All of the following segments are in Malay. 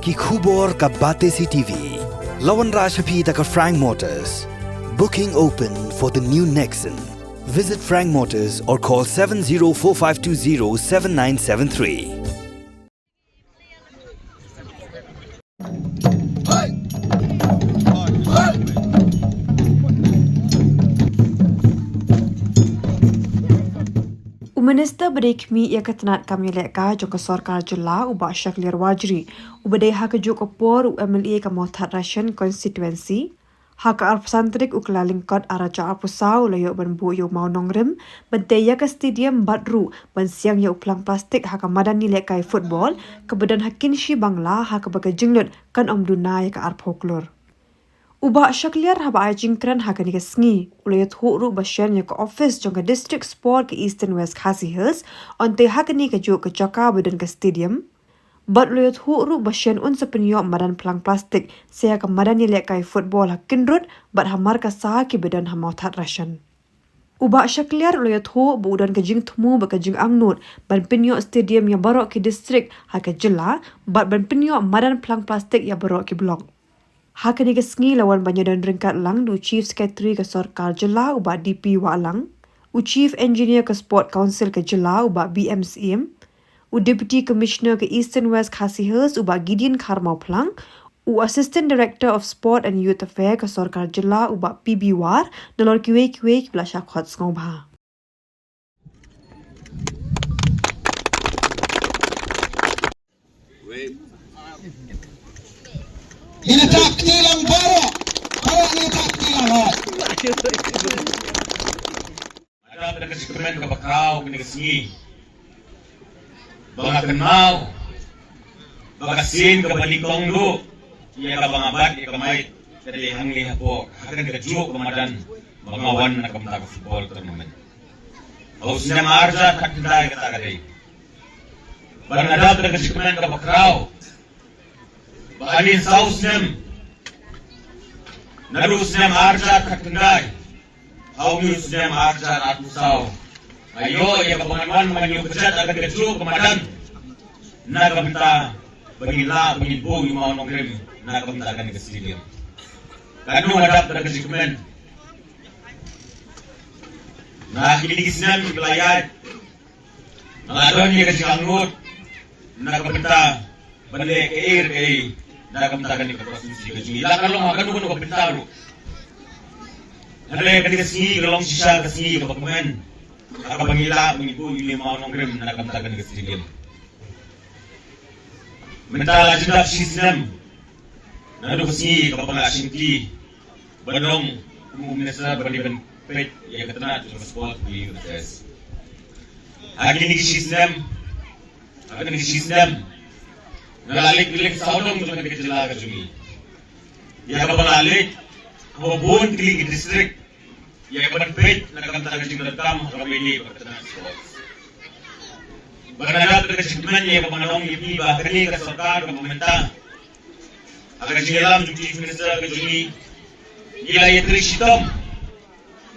ki khubor ka bate CTV. Lawan Rajhapi taka Frank Motors. Booking open for the new Nexon. Visit Frank Motors or call 7045207973. Minister berikmi ia ketenat kami leka joko sarkar jela ubah Shaklir Wajri ubadai hak juk opor UMLA ke Mohtat Russian constituency hak arpsantrik uklaling kot araja apusau layo banbu yo mau nongrim bentaya ke stadium Badru ban siang yo uplang plastik hak madani lekai football kebedan hakin shi bangla hak baga jinglut kan omduna ya ke arpoklur Ubah Shaklir haba jingkran hakani ke sngi ulayat huru basyan ya ke office jangka district sport ke Eastern West Khasi Hills onte hakani ke juk ke Jaka badan ke stadium bat ulayat huru basyan un sepenyo madan pelang plastik saya ke madan lekai football hakin rut bat hamar ke sah ke badan hamautat Russian Ubah Shaklir ulayat hu buudan ke jing temu baka jing angnut ban penyo stadium yang barok ke district hak jela bat ban penyo madan pelang plastik yang barok ke blok Hakani ke sengi lawan banyak dan ringkat lang du Chief Secretary ke Sarkar Jela ubah DP Walang, u Chief Engineer ke Sport Council ke Jela ubah BMCM, u Deputy Commissioner ke Eastern West Khasi Hills ubah Gideon Karmau Plang, u Assistant Director of Sport and Youth Affairs ke Sarkar Jela ubah PB War nalor kiwe-kiwe ke belasyak khot ngobha. Ini tak tilang baru. Kalau ini tak tilang lah. Ada dekat sekemen ke bakau kini kesengi. Bangga kenal. Bangga sin ke balikong du. Ia ke bangabat ia ke mait. Jadi hangli hapo. Akan kejuk kemadan bangawan nak kementak football tournament. Ausnya marja tak kendai kata kadai. Barang ada dekat sekemen ke bakau. Bahanin sausnem, narusnem arja kakendai, hausnem arja atusau. Ayo ya kawan-kawan menyu kecat akan keju kemadan. Nakamta bagila bangilbo yung mga nongrim nakamta akan kesilip. Kanu madap dari kemen. Nah kinikisnem kelayat. Nangadon ya kejangut. Nakamta balik air kay nakamtakan ni kapasusi kajungi. Lakar long akan nukun kapintaro. Nalay kan kasi kalong sisa kasi kapakman. Nakapangila mengibu yung lima nong krim nakamtakan ni kasi lim. Mentala jendap sisnam. Nado kasi kapangasinti. Banong umumnesa baliban pet ya katana sa sport di UTS. Akin ni sisnam. Akin ni sisnam. Ngalalik-lik sa ulong ito nagkakajala ka jumi. Iya ka pangalik, kababon tiling district. Iya ka panpit, nagkakamta ka jing nagkam, kamili, pagkatanan sports. Baganagap ka jingman, iya ka pangalong ipi, bakari ka sarkar, kapamenta. Aga jing alam, yung chief minister ka jumi. Ila yatri sitom.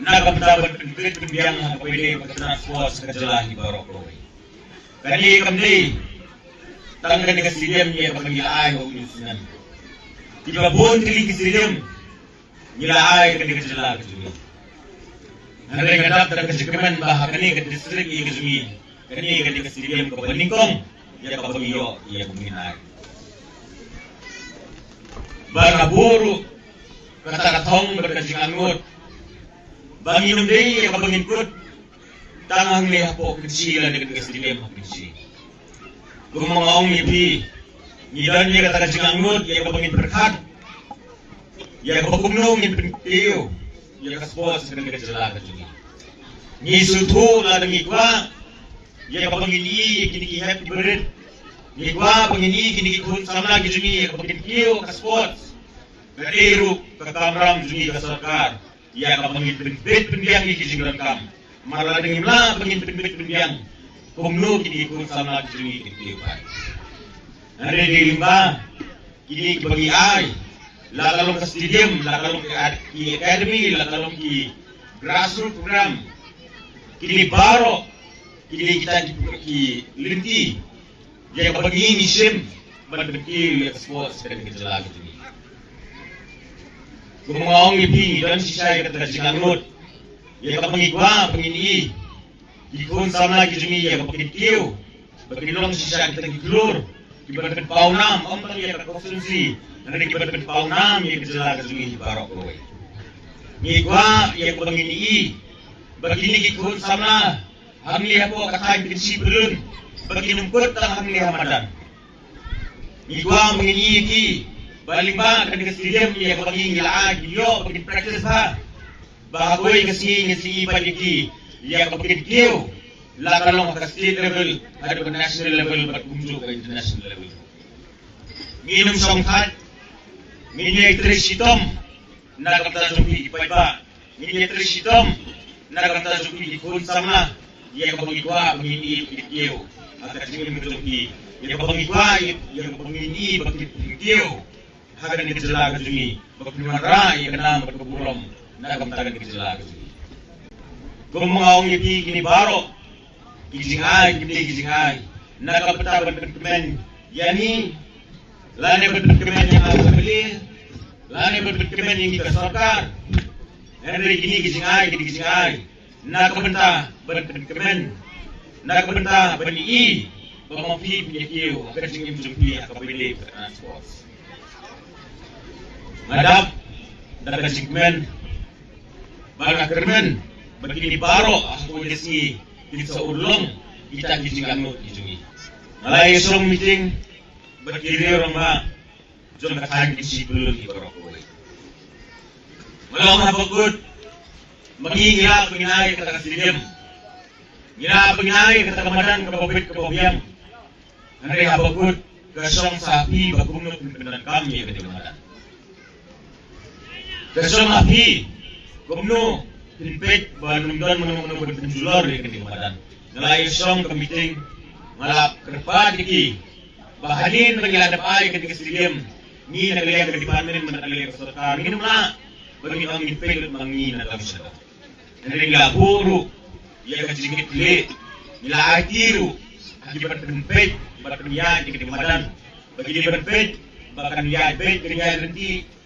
Nagkamta panpit, pinbiyang kapili, pagkatanan sports, kajala ni Baroko. Kani kamli, tangga ni stadium niya pagnilaay o unusunan. Di ba buon tiling stadium nilaay kani kajala kajumi. Nanday kadap tara kasikaman bah kani ka district iya kajumi. Kani stadium ka paningkong iya ka pamiyo iya pagnilaay. Baraburo kataratong berkajingangot. Banginum day iya ka pangingkot. Tangang liha po kajila ni stadium kajumi. Kung mga ongipi, ngilan niya kata kasingangot, iya kapangin berkat, iya kapagumnong yung pintiyo, iya kaspos sa kanila kasalakat yun. Ngisuto, ladang ikwa, iya kapangin kinikihep, ibarit, ngikwa, pangin kinikikun, sama lagi yun, iya kapangin kiyo, kaspos, gadero, kakamram yun, kasarkar, iya kapangin pinbiyang ikisigaran kam, maladang imla, pangin pinbiyang, kumno kini ikut sama juni kitipan. Nare di limba kini bagi ay lakalong ke stadium, lakalong ke academy, lakalong ke grassroots program. Kini baro kini kita ki linti. Jaya bagi ini sim berkecil ya sports dan kejelang itu. Gumong ipi dan sisai kata jinganut. Ya kapangigwa pangini. Ikon sama gijumi ya kapakitiw. Bagilong sisai kata giglur. Kibarkan paunam om tang ya kapaksunsi. Nanti kibarkan paunam ya kejelang gijumi barok kowe. Ngigwa ya kapangini. Bagini ikon sama. Hamli ako katay pinsi belun. Baginumput tang hamli hamadan. Ngigwa mangini iki. Balik ba kan ke stadium ya kapag ngilaan yo pag practice ba bagoy kasi pagiki ya kapag kiyo la kalong ka state level at national level at kumjo ka international level nginom songkat nginya trisitom nagamta jumpi ipaiba nginya trisitom nagamta jumpi kun sama ya kapag ikwa ngini kiyo at nginom jumpi ya kapag ikwa ya kapag ngini kiyo hagan ni kejelang kejungi bakimara ya kenam berkebulom nagam tagan kejelang kejungi gumong ipi gini baro gizingai nagam peta berkemen yani lane berkemen yang aku beli lane berkemen yang kita sorkar henry gini gizingai nagam peta berkemen nagam peta beni bamafi penyekiu kejingim jumpi akabili transport ngadap daga sigmen baga kermen begini baro aku desi di saulong kita gizinganut gijungi malay song meeting begini orang ba jom katahan gisi belum di baro kowe malong habagut mangingila penginay kata stadium ngila penginay kata kamadan kababit kababiam nanti habagut gasong sapi bagumno pimpinan kami ya kemadan Kasong api, kumno, pinpek, banundan menung berpenjular di kedimadan. Nalai song kemiting, malap kerpa diki, bahanin mengiladap ay ketika stadium, ni nagaliang kedimadan menagaliang keserta, minum lah, bagi ang pinpek mangi na kami siya. Nanti laburu, ya kajingit le, nila atiru, akibat pinpek, bahkan niya di kedimadan, bagi di pinpek, bahkan niya bed, niya renti.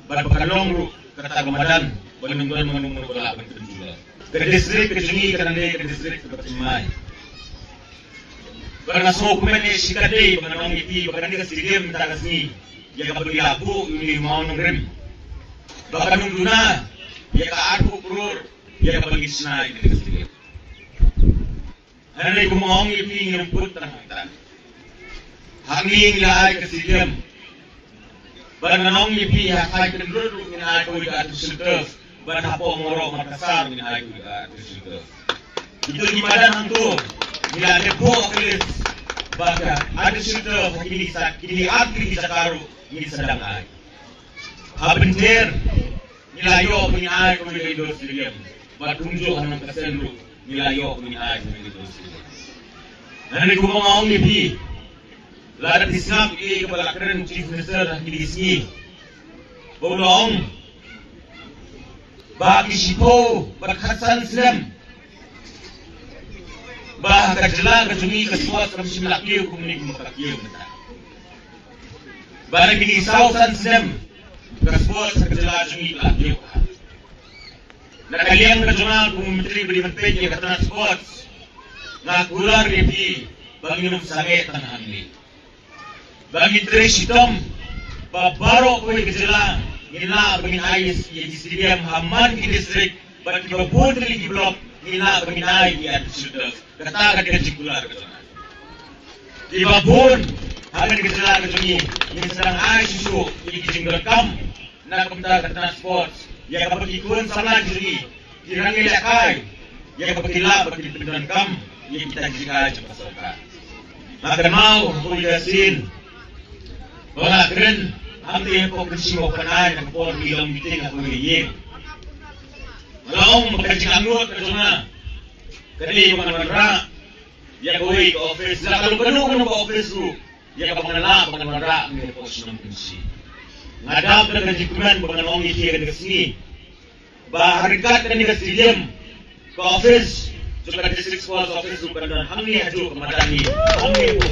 Berbakalong ru kata Ramadan menungguan bola berpenjual. Ke distrik ke Jungi ke distrik ke Batimai. Karena semua komen ni sikadai mengenang ipi bahkan dia stadium tak kasih. Dia kapal labu ini mau nongrim. Bahkan nungduna dia ka aku kurur dia kapal gisna ini stadium. Hari kumong ipi nyemput tanah. Hanging lai ke stadium. Bananong ipi hakay kendul min aku ida atusulta ban hapo ngoro Makassar min aku ida atusulta itu gimana nantu bila depo aklis baga atusulta kini agri Sakaru ini sedang ay habenter nilayo min aku ida idol stadium batunjo hanang kasenru nilayo min aku ida idol stadium nanti kumong ipi Lada disnap kepala keren Chief Minister di sini. Bolong bagi sipo berkhasan Islam. Bah kejelang kejungi kesuat kami melakiu komunik melakiu kita. Barang ini sausan Islam kesuat kejelang kejungi melakiu. Nakaliang kejungan Menteri Beriman Pej yang kata sports ngakular di banginum sange tanah ini. Bagi tresitom babaro ko kejelang nila bangin ayes di stadium Haman di distrik bagi babon di blok nila bangin ay di sudah kata ka jikular di babon hagan kejelang kejungi ini sedang ay susu di jingrekam na kumta ka transport ya kapag ikun sana kejungi kirang ilakay ya kapag ila bagi pindankam ya kita jika cepat serta maka mau kuyasin wala keren amti ko kunsi mo panay ng por bilang meeting ako ngayon. Malaong magkajingangot ka na. Kani yung manara ya kowe ka office la kalau kanu ka office ru ya ka pangala panganara ng post ng kunsi. Ngadap na kajikuman pangalong iti ka sini. Ba harikat ka ni stadium ka office so ka district sports office ru kan hamni haju ka madani hamni ko